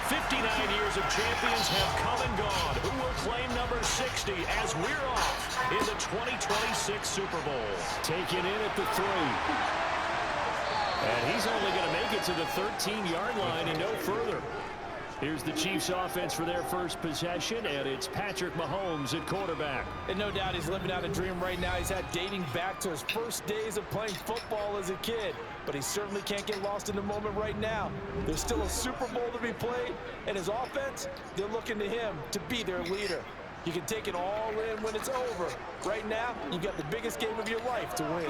59 years of champions have come and gone. Who will claim number 60 as we're off in the 2026 Super Bowl? Taken in at the 3. And he's only going to make it to the 13-yard line and no further. Here's the Chiefs offense for their first possession, and it's Patrick Mahomes at quarterback. And no doubt he's living out a dream right now. He's had dating back to his first days of playing football as a kid. But he certainly can't get lost in the moment right now. There's still a Super Bowl to be played, and his offense, they're looking to him to be their leader. You can take it all in when it's over. Right now, you've got the biggest game of your life to win.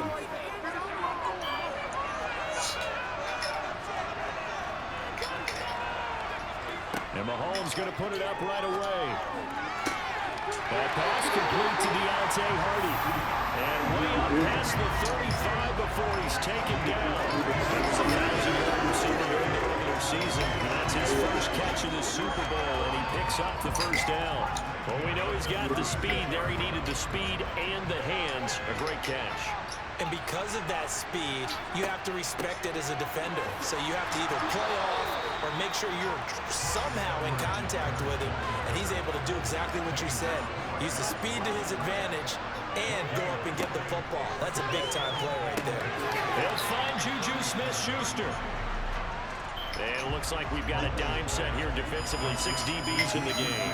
And Mahomes going to put it up right away. That pass complete to Deontay Hardy. And way up past the 35 before he's taken down. He was a 1,000-yard receiver during the regular season. And that's his first catch of the Super Bowl, and he picks up the first down. Well, we know he's got the speed there. He needed the speed and the hands. A great catch. And because of that speed, you have to respect it as a defender. So you have to either play off or make sure you're somehow in contact with him. And he's able to do exactly what you said. Use the speed to his advantage and go up and get the football. That's a big-time play right there. They'll find Juju Smith-Schuster. And it looks like we've got a dime set here defensively. 6 DBs in the game.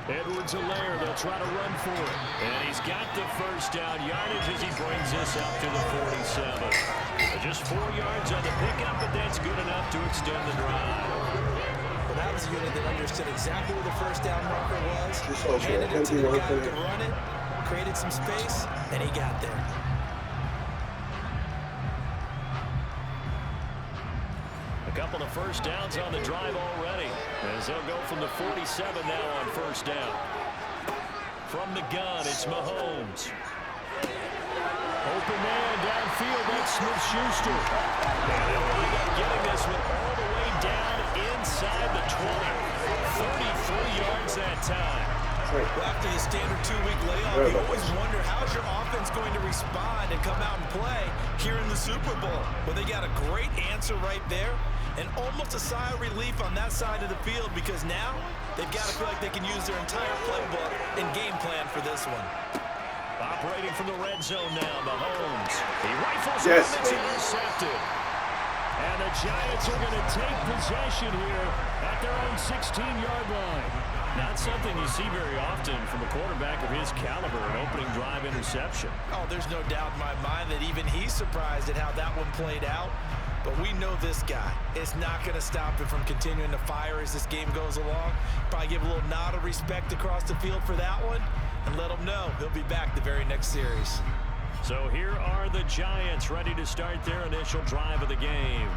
Edwards-Helaire, they'll try to run for it. And he's got the first down yardage as he brings this up to the 47. Just 4 yards on the pickup, but that's good enough to extend the drive. Well, that was a unit that understood exactly where the first down marker was. Handed it to the guy who could run it, created some space, and he got there. A couple of first downs on the drive already, as they'll go from the 47 now on first down. From the gun, it's Mahomes. Open man downfield, that's Smith-Schuster. And they'll wind up getting this one all the way down inside the 20. 33 yards that time. Well, after the standard 2-week layoff, you always wonder how's your offense going to respond and come out and play here in the Super Bowl. Well, they got a great answer right there and almost a sigh of relief on that side of the field because now they've got to feel like they can use their entire playbook and game plan for this one. Operating from the red zone now, Mahomes. He rifles it, and it's intercepted. And the Giants are going to take possession here at their own 16-yard line. Not something you see very often from a quarterback of his caliber, an opening drive interception. Oh, there's no doubt in my mind that even he's surprised at how that one played out. But we know this guy is not going to stop him from continuing to fire as this game goes along. Probably give a little nod of respect across the field for that one and let him know he'll be back the very next series. So here are the Giants ready to start their initial drive of the game.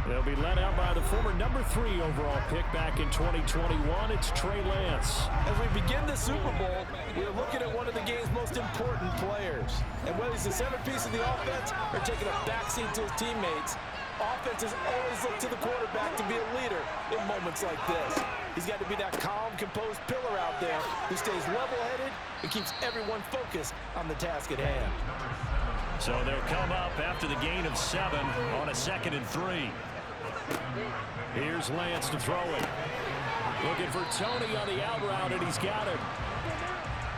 They'll be led out by the former number 3 overall pick back in 2021. It's Trey Lance. As we begin the Super Bowl, we're looking at one of the game's most important players. And whether he's the centerpiece of the offense or taking a backseat to his teammates, offenses always look to the quarterback to be a leader in moments like this. He's got to be that calm, composed pillar out there who stays level-headed and keeps everyone focused on the task at hand. So they'll come up after the gain of 7 on a 2nd and 3. Here's Lance to throw it. Looking for Tony on the out route, and he's got it.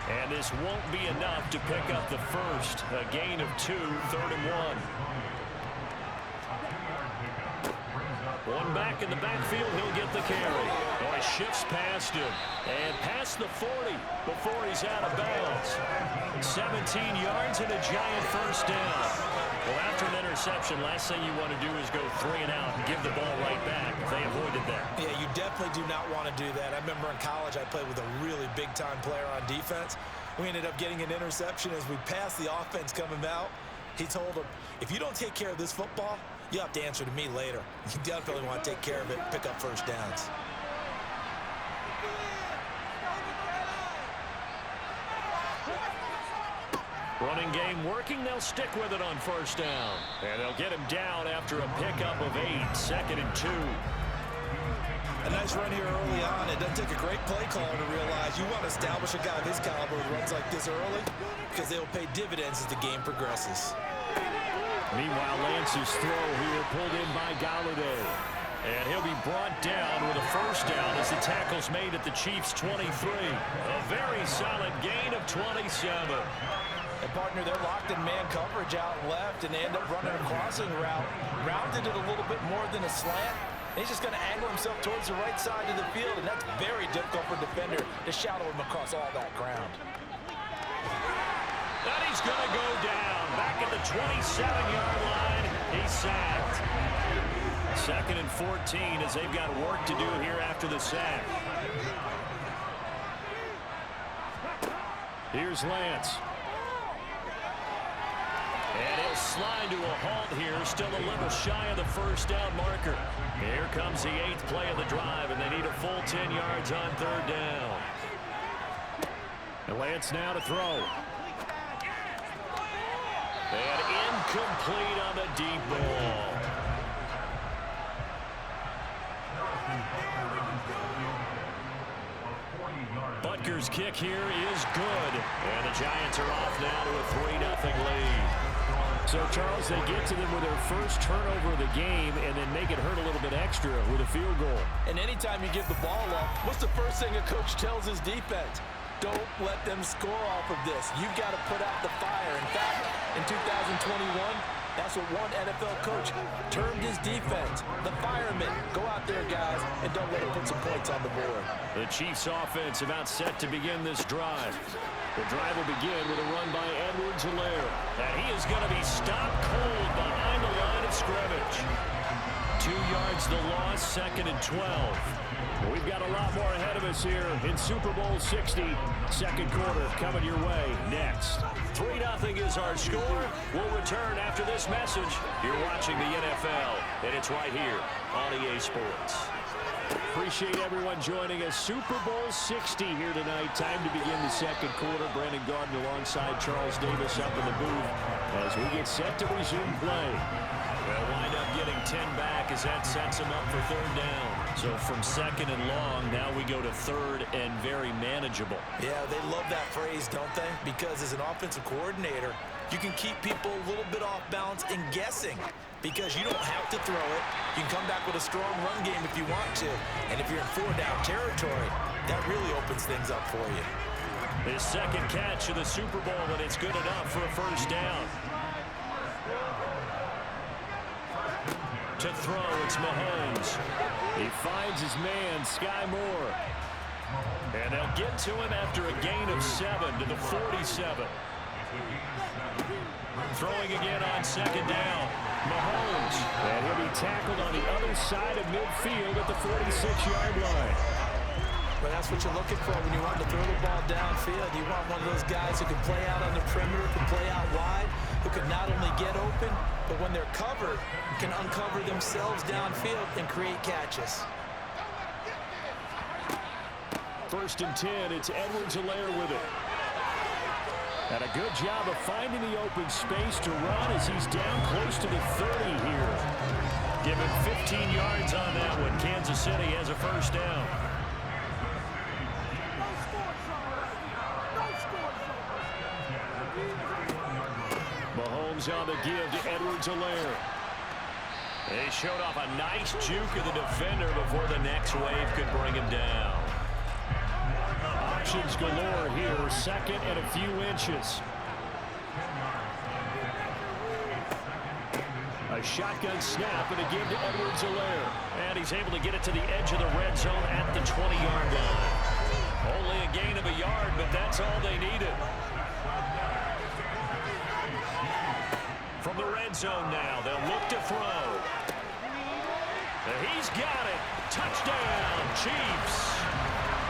And this won't be enough to pick up the first. A gain of 2, 3rd and 1. One back in the backfield, he'll get the carry. Oh, he shifts past him. And past the 40 before he's out of bounds. 17 yards and a Giant first down. Well, after an interception, last thing you want to do is go 3 and out and give the ball right back if they avoided that. Yeah, you definitely do not want to do that. I remember in college I played with a really big-time player on defense. We ended up getting an interception as we passed the offense coming out. He told him, if you don't take care of this football, you have to answer to me later. You definitely want to take care of it and pick up first downs. Running game working. They'll stick with it on first down. And they'll get him down after a pickup of 8, 2nd and 2. A nice run here early on. It doesn't take a great play caller to realize you want to establish a guy of his caliber who runs like this early because they will pay dividends as the game progresses. Meanwhile, Lance's throw here pulled in by Galladay. And he'll be brought down with a first down as the tackle's made at the Chiefs' 23. A very solid gain of 27. And partner, they're locked in man coverage out left, and they end up running a crossing route. Rounded it a little bit more than a slant. He's just going to angle himself towards the right side of the field, and that's very difficult for a defender to shadow him across all that ground. And he's going to go down. Back at the 27-yard line. He's sacked. 2nd and 14 as they've got work to do here after the sack. Here's Lance. And he'll slide to a halt here, still a little shy of the first down marker. Here comes the 8th play of the drive, and they need a full 10 yards on 3rd down. And Lance now to throw. And incomplete on the deep ball. Butker's kick here is good. And the Giants are off now to a 3-0 lead. So, Charles, they get to them with their first turnover of the game and then make it hurt a little bit extra with a field goal. And anytime you give the ball up, what's the first thing a coach tells his defense? Don't let them score off of this. You've got to put out the fire. In fact, in 2021, that's what one NFL coach termed his defense. The firemen. Go out there, guys, and don't let them put some points on the board. The Chiefs offense about set to begin this drive. The drive will begin with a run by Edwards-Helaire. And he is going to be stopped cold behind the line of scrimmage. 2 yards the loss, 2nd and 12. We've got a lot more ahead of us here in Super Bowl 60. Second quarter coming your way next. 3-0 is our score. We'll return after this message. You're watching the NFL, and it's right here on EA Sports. Appreciate everyone joining us. Super Bowl 60 here tonight. Time to begin the second quarter. Brandon Gardner alongside Charles Davis up in the booth as we get set to resume play. They'll wind up getting 10 back as that sets them up for 3rd down. So from 2nd and long, now we go to 3rd and very manageable. Yeah, they love that phrase, don't they? Because as an offensive coordinator, you can keep people a little bit off balance and guessing because you don't have to throw it. You can come back with a strong run game if you want to. And if you're in 4-down territory, that really opens things up for you. His second catch of the Super Bowl, and it's good enough for a first down. To throw, it's Mahomes. He finds his man, Sky Moore. And they'll get to him after a gain of 7 to the 47. Throwing again on 2nd down. Mahomes. And he'll be tackled on the other side of midfield at the 46-yard line. But that's what you're looking for when you want to throw the ball downfield. You want one of those guys who can play out on the perimeter, can play out wide, who can not only get open, but when they're covered, can uncover themselves downfield and create catches. 1st and 10, it's Edwards-Helaire with it. And a good job of finding the open space to run as he's down close to the 30 here. Give him 15 yards on that one. Kansas City has a first down. Mahomes on the give to Edwards-Helaire. They showed off a nice juke of the defender before the next wave could bring him down. Options galore here, 2nd and a few inches. A shotgun snap and a give to Edwards-Helaire. And he's able to get it to the edge of the red zone at the 20-yard line. Only a gain of a yard, but that's all they needed. From the red zone now, they'll look to throw. And he's got it. Touchdown, Chiefs.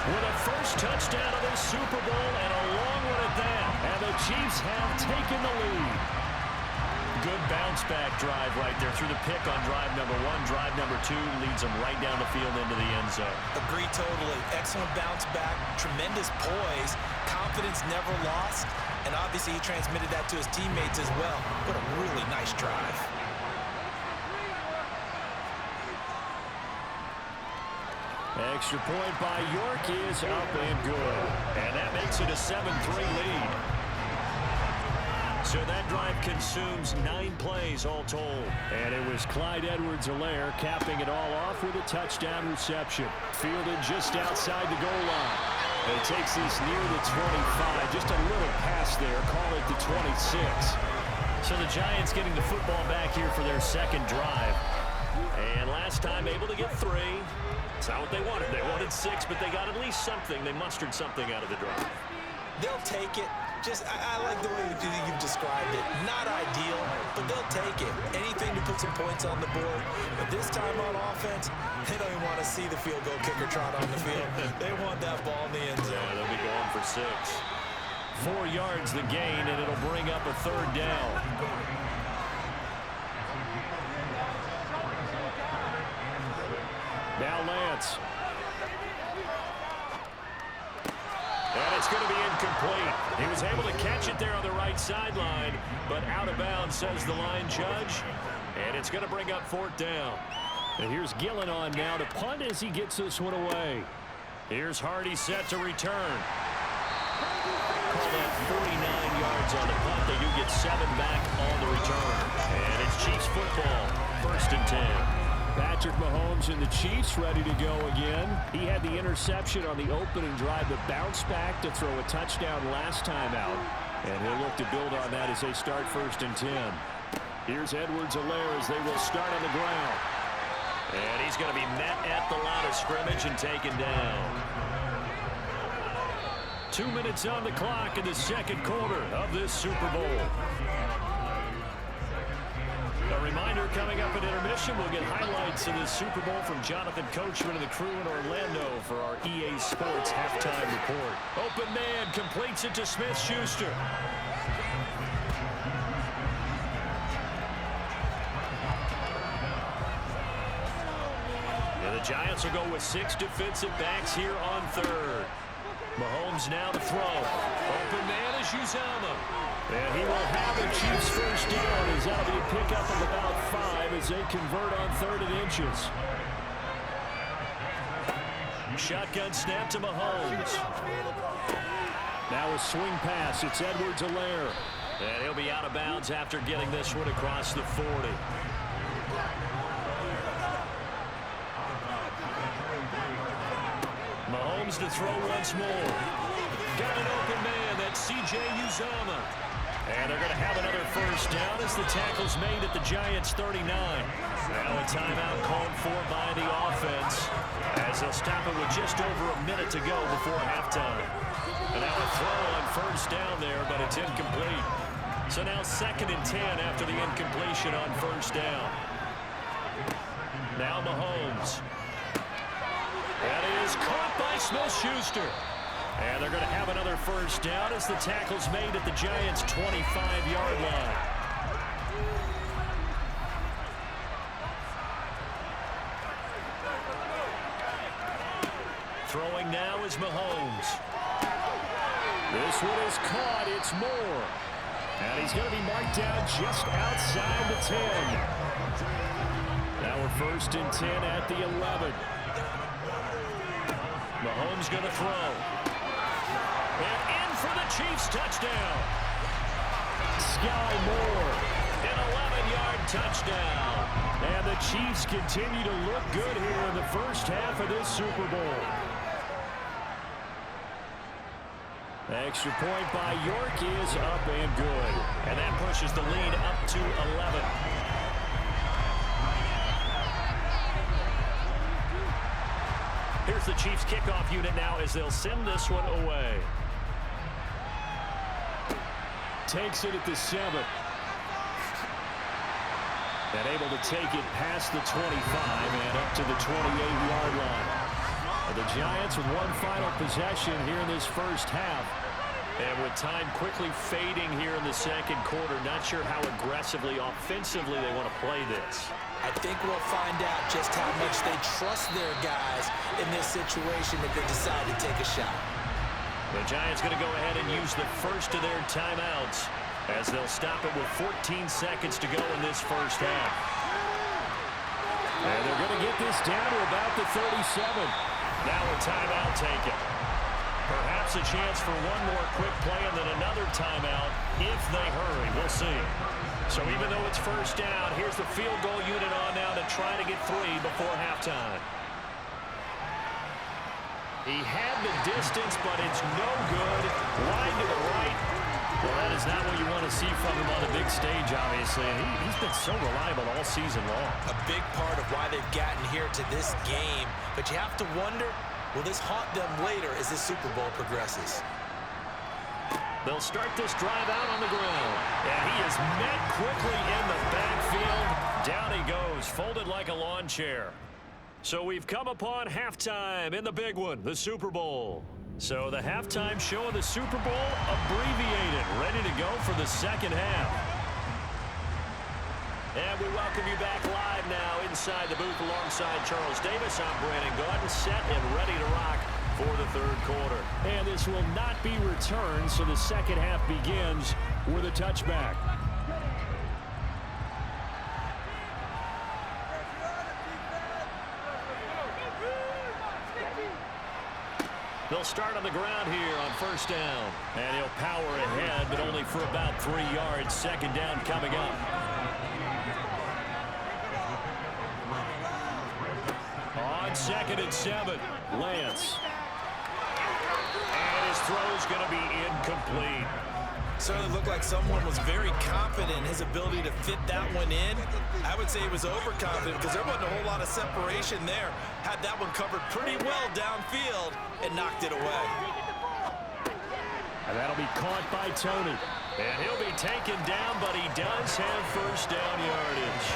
With a first touchdown of this Super Bowl and a long one at that. And the Chiefs have taken the lead. Good bounce-back drive right there through the pick on drive number 1. Drive number 2 leads them right down the field into the end zone. Agree totally. Excellent bounce back. Tremendous poise. Confidence never lost. And obviously he transmitted that to his teammates as well. What a really nice drive. Extra point by York is up and good. And that makes it a 7-3 lead. So that drive consumes 9 plays all told. And it was Clyde Edwards-Helaire capping it all off with a touchdown reception. Fielded just outside the goal line. And it takes this near the 25. Just a little pass there. Call it the 26. So the Giants getting the football back here for their second drive. And last time able to get 3. It's not what they wanted. They wanted 6, but they got at least something. They mustered something out of the drive. They'll take it. I like the way you've described it. Not ideal, but they'll take it. Anything to put some points on the board. But this time on offense, they don't even want to see the field goal kicker trot on the field. They want that ball in the end zone. Yeah, they'll be going for 6. 4 yards the gain, and it'll bring up a 3rd down. Now Lance. And it's going to be incomplete. He was able to catch it there on the right sideline, but out of bounds, says the line judge. And it's going to bring up 4th down. And here's Gillen on now to punt as he gets this one away. Here's Hardy set to return. Call that 49 yards on the punt. They do get 7 back on the return. And it's Chiefs football, 1st and 10. Patrick Mahomes and the Chiefs ready to go again. He had the interception on the opening drive, but bounced back to throw a touchdown last time out. And he'll look to build on that as they start 1st and 10. Here's Edwards-Helaire as they will start on the ground. And he's going to be met at the line of scrimmage and taken down. 2 minutes on the clock in the second quarter of this Super Bowl. A reminder, coming up at intermission, we'll get highlights of this Super Bowl from Jonathan Coachman and the crew in Orlando for our EA Sports halftime report. Open man completes it to Smith-Schuster. And the Giants will go with 6 defensive backs here on 3rd. Mahomes now to throw. Open man is Uzomah. And he will have the Chiefs 1st down as that'll be a pickup of about 5 as they convert on 3rd and inches. Shotgun snap to Mahomes. Now a swing pass. It's Edwards-Helaire. And he'll be out of bounds after getting this one across the 40. Mahomes to throw once more. Got an open man. That's C.J. Uzomah. And they're going to have another 1st down as the tackle's made at the Giants' 39. Now a timeout called for by the offense as they'll stop it with just over a minute to go before halftime. And now a throw on 1st down there, but it's incomplete. So now 2nd and 10 after the incompletion on 1st down. Now Mahomes. That is caught by Smith-Schuster. And they're going to have another 1st down as the tackle's made at the Giants' 25-yard line. Throwing now is Mahomes. This one is caught. It's Moore. And he's going to be marked down just outside the 10. Now we're 1st and 10 at the 11. Mahomes going to throw. And in for the Chiefs touchdown. Sky Moore. An 11-yard touchdown. And the Chiefs continue to look good here in the 1st half of this Super Bowl. Extra point by York is up and good. And that pushes the lead up to 11. Here's the Chiefs kickoff unit now as they'll send this one away. Takes it at the 7. And able to take it past the 25 and up to the 28-yard line. The Giants with one final possession here in this 1st half. And with time quickly fading here in the second quarter, not sure how aggressively, offensively they want to play this. I think we'll find out just how much they trust their guys in this situation if they decide to take a shot. The Giants going to go ahead and use the first of their timeouts as they'll stop it with 14 seconds to go in this 1st half. And they're going to get this down to about the 37. Now a timeout taken. Perhaps us a chance for one more quick play and then another timeout if they hurry. We'll see. So even though it's first down, here's the field goal unit on now to try to get 3 before halftime. He had the distance, but it's no good. Wide to the right. Well, that is not what you want to see from him on the big stage, obviously. He's been so reliable all season long. A big part of why they've gotten here to this game. But you have to wonder, will this haunt them later as this Super Bowl progresses? They'll start this drive out on the ground. And he is met quickly in the backfield. Down he goes, folded like a lawn chair. So we've come upon halftime in the big one, the Super Bowl. So the halftime show of the Super Bowl abbreviated, ready to go for the second half. And we welcome you back live now inside the booth alongside Charles Davis. I'm Brandon Gaudin, set and ready to rock for the third quarter. And this will not be returned, so the second half begins with a touchback. They'll start on the ground here on first down. And he'll power ahead, but only for about 3 yards. Second down coming up. On 2nd and 7, Lance. And his throw's going to be incomplete. Certainly looked like someone was very confident in his ability to fit that one in. I would say he was overconfident because there wasn't a whole lot of separation there. Had that one covered pretty well downfield and knocked it away. And that'll be caught by Tony. And he'll be taken down, but he does have first down yardage.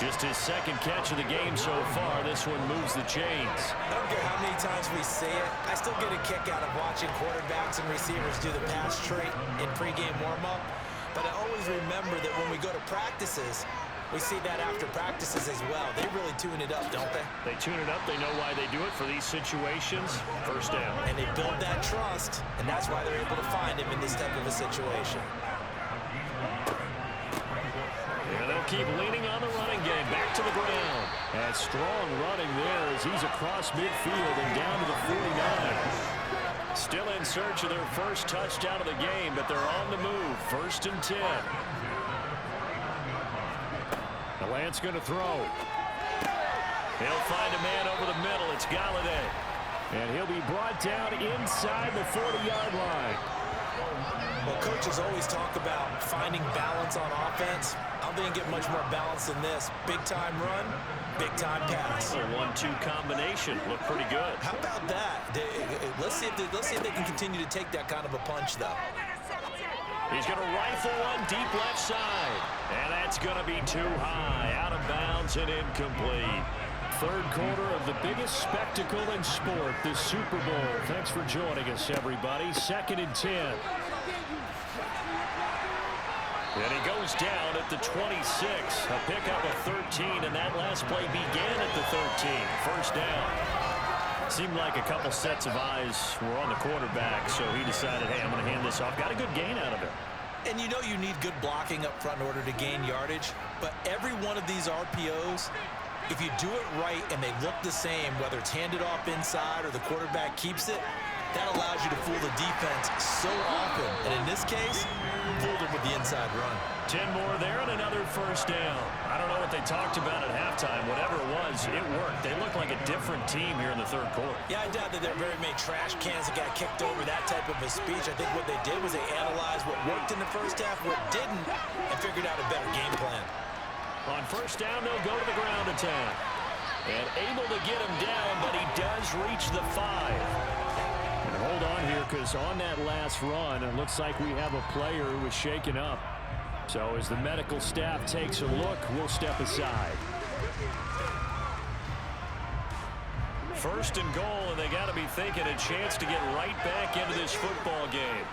Just his second catch of the game so far. This one moves the chains. I don't care how many times we say it, I still get a kick out of watching quarterbacks and receivers do the pass trait in pregame warm-up. But I always remember that when we go to practices, we see that after practices as well. They really tune it up, don't they? They tune it up. They know why they do it for these situations. First down. And they build that trust, and that's why they're able to find him in this type of a situation. And they'll keep leaning on the running game. Back to the ground. And strong running there as he's across midfield and down to the 49. Still in search of their first touchdown of the game, but they're on the move. 1st and 10. The Lance going to throw. He'll find a man over the middle. It's Galladay. And he'll be brought down inside the 40-yard line. Well, coaches always talk about finding balance on offense. I don't think you get much more balance than this. Big-time run, big-time pass. A 1-2 combination. Looked pretty good. How about that? Let's see if they can continue to take that kind of a punch, though. He's going to rifle one deep left side. And that's going to be too high. Out of bounds and incomplete. Third quarter of the biggest spectacle in sport, the Super Bowl. Thanks for joining us, everybody. 2nd and 10. And he goes down at the 26. A pickup of 13, and that last play began at the 13. First down. Seemed like a couple sets of eyes were on the quarterback, so he decided, hey, I'm going to hand this off. Got a good gain out of it. And you know you need good blocking up front in order to gain yardage, but every one of these RPOs, if you do it right and they look the same, whether it's handed off inside or the quarterback keeps it, that allows you to fool the defense so often. And in this case, fooled him with the inside run. 10 more there and another first down. I don't know what they talked about at halftime. Whatever it was, it worked. They look like a different team here in the third quarter. Yeah, I doubt that there are very many trash cans that got kicked over, that type of a speech. I think what they did was they analyzed what worked in the first half, what didn't, and figured out a better game plan. On first down, they'll go to the ground attack. And able to get him down, but he does reach the 5. And hold on here, because on that last run, it looks like we have a player who was shaken up. So as the medical staff takes a look, we'll step aside. First and goal, and they got to be thinking a chance to get right back into this football game.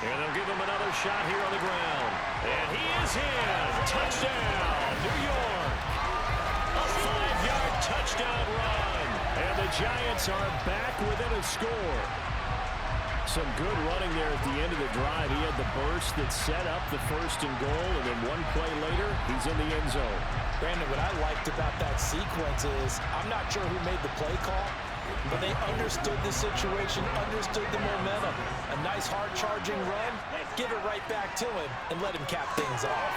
And they'll give him another shot here on the ground. And he is in. Touchdown, New York. A 5-yard touchdown run. And the Giants are back within a score. Some good running there at the end of the drive. He had the burst that set up the first and goal, and then one play later, he's in the end zone. Brandon, what I liked about that sequence is I'm not sure who made the play call, but they understood the situation, understood the momentum. A nice hard-charging run, give it right back to him, and let him cap things off.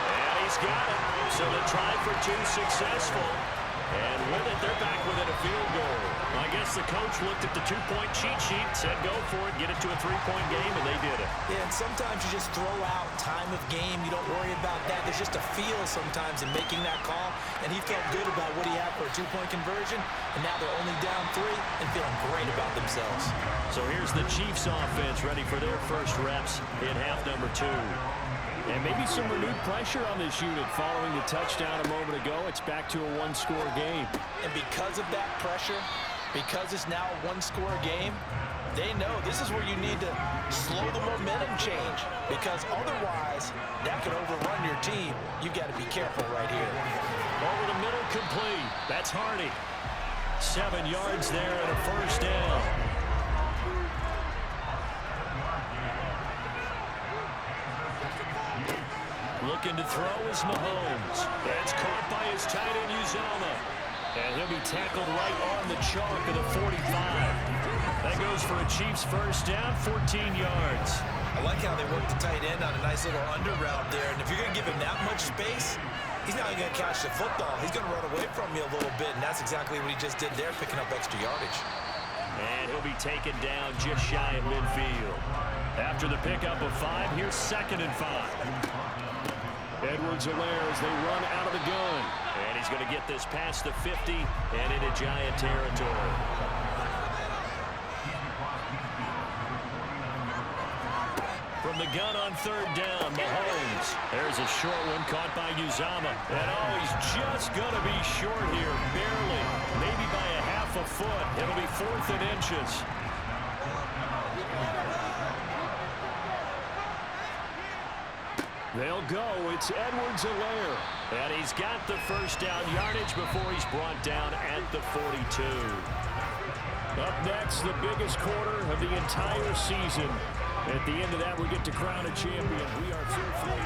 And he's got it. So the try for two successful. And with it, they're back within a field goal. I guess the coach looked at the two-point cheat sheet, said go for it, get it to a three-point game, and they did it. Yeah, and sometimes you just throw out time of game. You don't worry about that. There's just a feel sometimes in making that call, and he felt good about what he had for a two-point conversion, and now they're only down 3 and feeling great about themselves. So here's the Chiefs offense ready for their first reps in half number 2. And maybe some renewed pressure on this unit following the touchdown a moment ago. It's back to a one-score game. And because of that pressure, because it's now a one-score game, they know this is where you need to slow the momentum change, because otherwise that could overrun your team. You've got to be careful right here. Over the middle, complete. That's Hardy. 7 yards there and a first down. Looking to throw is Mahomes. That's caught by his tight end, Uzomah. And he'll be tackled right on the chalk of the 45. That goes for a Chiefs first down, 14 yards. I like how they work the tight end on a nice little under route there. And if you're going to give him that much space, he's not even going to catch the football. He's going to run away from you a little bit, and that's exactly what he just did there, picking up extra yardage. And he'll be taken down just shy of midfield. After the pickup of 5, here's 2nd and 5. Edwards-Helaire as they run out of the gun. And he's going to get this past the 50 and into Giant territory. From the gun on 3rd down, Mahomes. There's a short one caught by Uzomah. And oh, he's just going to be short here, barely. Maybe by a half a foot. It'll be 4th and inches. They'll go. It's Edwards-Helaire. And he's got the first down yardage before he's brought down at the 42. Up next, the biggest quarter of the entire season. At the end of that, we get to crown a champion. We are fearfully.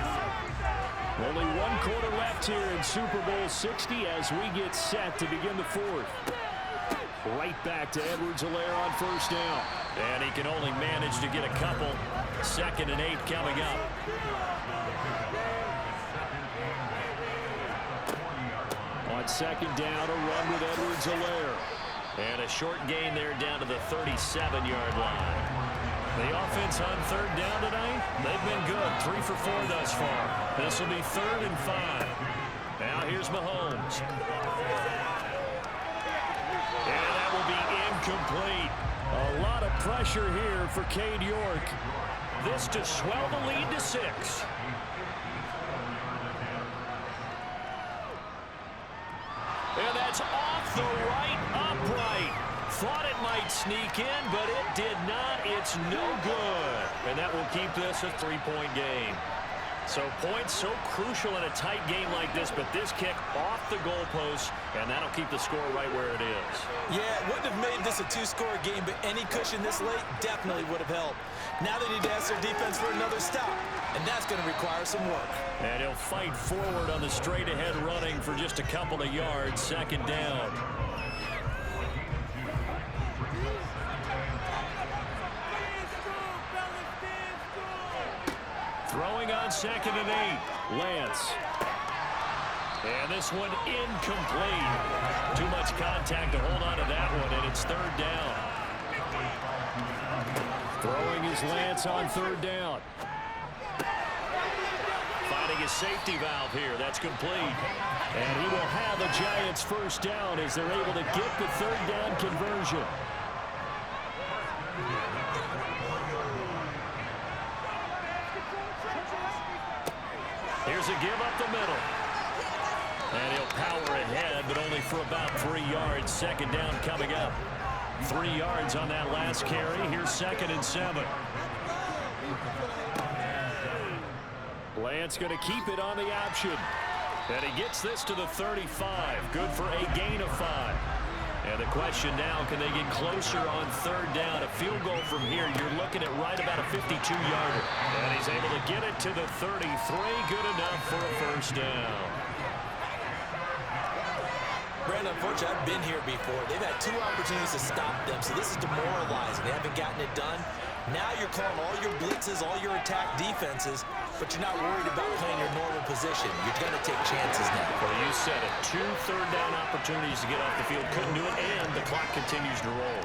Only 1 quarter left here in Super Bowl 60 as we get set to begin the 4th. Right back to Edwards-Helaire on first down. And he can only manage to get a couple. 2nd and 8 coming up. On 2nd down, a run with Edwards-Helaire. And a short gain there down to the 37-yard line. The offense on 3rd down tonight, they've been good. 3 for 4 thus far. This will be 3rd and 5. Now here's Mahomes. And that will be incomplete. A lot of pressure here for Cade York. This to swell the lead to 6. And that's off the right upright. Thought it might sneak in, but it did not. It's no good. And that will keep this a 3-point game. So points so crucial in a tight game like this, but this kick off the goalpost, and that'll keep the score right where it is. Yeah, it wouldn't have made this a 2-score game, but any cushion this late definitely would have helped. Now they need to ask their defense for another stop, and that's going to require some work. And he'll fight forward on the straight-ahead running for just a couple of yards, 2nd down. Throwing on 2nd and 8, Lance. And this one incomplete. Too much contact to hold on to that one, and it's 3rd down. Throwing is Lance on 3rd down. Finding his safety valve here. That's complete. And he will have a Giants first down as they're able to get the 3rd down conversion. Here's a give up the middle. And he'll power ahead, but only for about 3 yards. 2nd down coming up. 3 yards on that last carry. Here's 2nd and 7. Lance going to keep it on the option. And he gets this to the 35. Good for a gain of 5. And the question now, can they get closer on 3rd down? A field goal from here, you're looking at right about a 52-yarder. And he's able to get it to the 33. Good enough for a first down. Brandon, unfortunately, I've been here before. They've had 2 opportunities to stop them, so this is demoralizing. They haven't gotten it done. Now you're calling all your blitzes, all your attack defenses, but you're not worried about playing your normal position. You're going to take chances now. Well, you said it. 2 third-down opportunities to get off the field. Couldn't do it, and the clock continues to roll.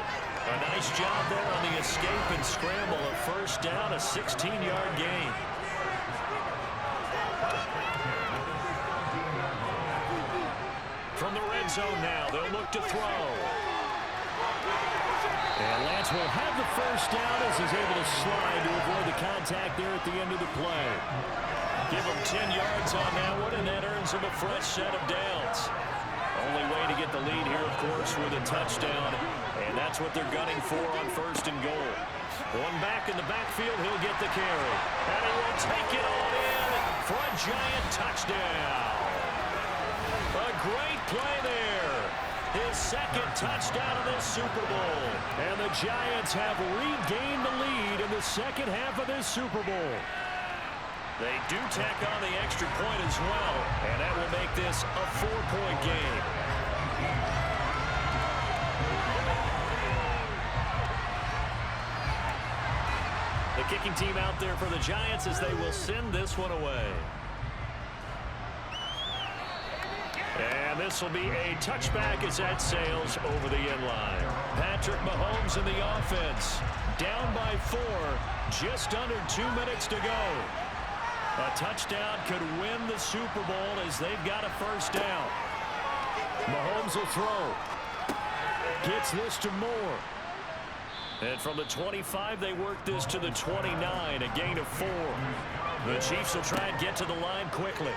A nice job there on the escape and scramble. A first down, a 16-yard gain. From the red zone now, they'll look to throw. And Lance will have the first down as he's able to slide to avoid the contact there at the end of the play. Give him 10 yards on that one, and that earns him a fresh set of downs. Only way to get the lead here, of course, with a touchdown, and that's what they're gunning for on first and goal. One back in the backfield, he'll get the carry. And he will take it all in for a giant touchdown. A great play there. His second touchdown of this Super Bowl. And the Giants have regained the lead in the second half of this Super Bowl. They do tack on the extra point as well, and that will make this a 4-point game. The kicking team out there for the Giants as they will send this one away. And this will be a touchback as that sails over the end line. Patrick Mahomes in the offense. Down by 4. Just under 2 minutes to go. A touchdown could win the Super Bowl as they've got a first down. Mahomes will throw. Gets this to Moore. And from the 25, they work this to the 29, a gain of 4. The Chiefs will try and get to the line quickly.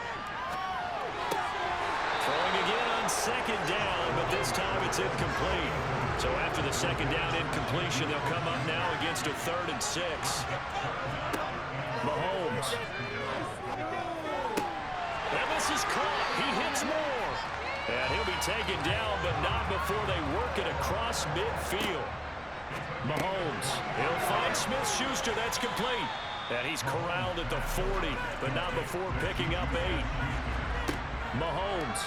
Throwing again on second down, but this time it's incomplete. So after the second down incompletion, they'll come up now against a 3rd and 6. Mahomes. And this is caught. He hits Moore. And he'll be taken down, but not before they work it across midfield. Mahomes. He'll find Smith-Schuster. That's complete. And he's corralled at the 40, but not before picking up 8. Mahomes.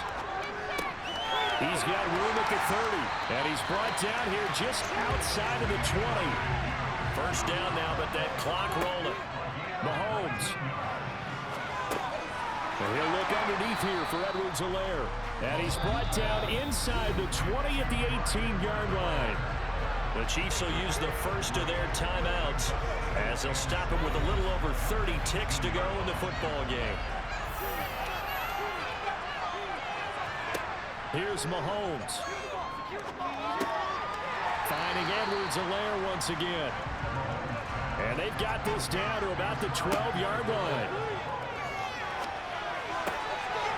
He's got room at the 30, and he's brought down here just outside of the 20. First down now, but that clock rolling. Mahomes. And he'll look underneath here for Edwards-Helaire. And he's brought down inside the 20 at the 18-yard line. The Chiefs will use the first of their timeouts as they'll stop him with a little over 30 ticks to go in the football game. Here's Mahomes. Finding Edwards-Helaire once again. And they've got this down to about the 12-yard line.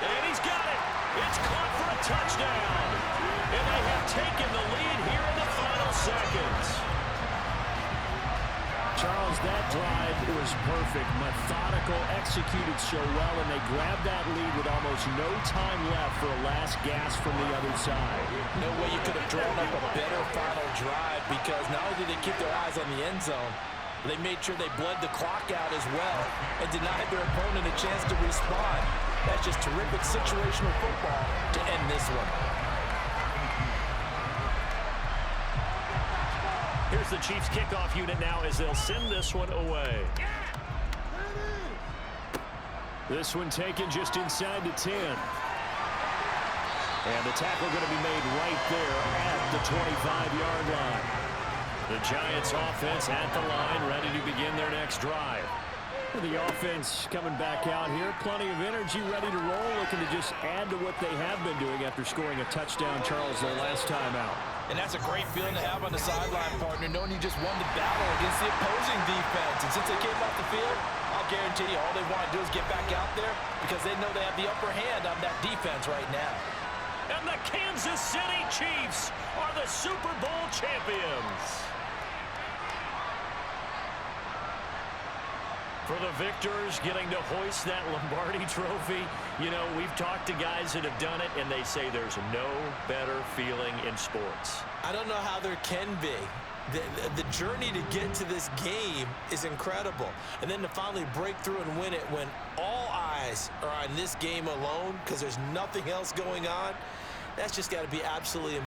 And he's got it. It's caught for a touchdown. And they have taken the lead here in the final seconds. Charles, that drive was perfect. Methodical, executed so well, and they grabbed that lead with almost no time left for a last gasp from the other side. No way you could have drawn up a better final drive, because not only did they keep their eyes on the end zone, they made sure they bled the clock out as well and denied their opponent a chance to respond. That's just terrific situational football to end this one. Here's the Chiefs kickoff unit now as they'll send this one away. This one taken just inside the 10. And the tackle going to be made right there at the 25-yard line. The Giants offense at the line, ready to begin their next drive. The offense coming back out here, plenty of energy, ready to roll, looking to just add to what they have been doing after scoring a touchdown, Charles, their last time out. And that's a great feeling to have on the sideline, partner, knowing you just won the battle against the opposing defense. And since they came off the field, I'll guarantee you all they want to do is get back out there because they know they have the upper hand on that defense right now. And the Kansas City Chiefs are the Super Bowl champions. For the victors, getting to hoist that Lombardi trophy, you know, we've talked to guys that have done it, and they say there's no better feeling in sports. I don't know how there can be. The journey to get to this game is incredible. And then to finally break through and win it when all eyes are on this game alone because there's nothing else going on, That's just got to be absolutely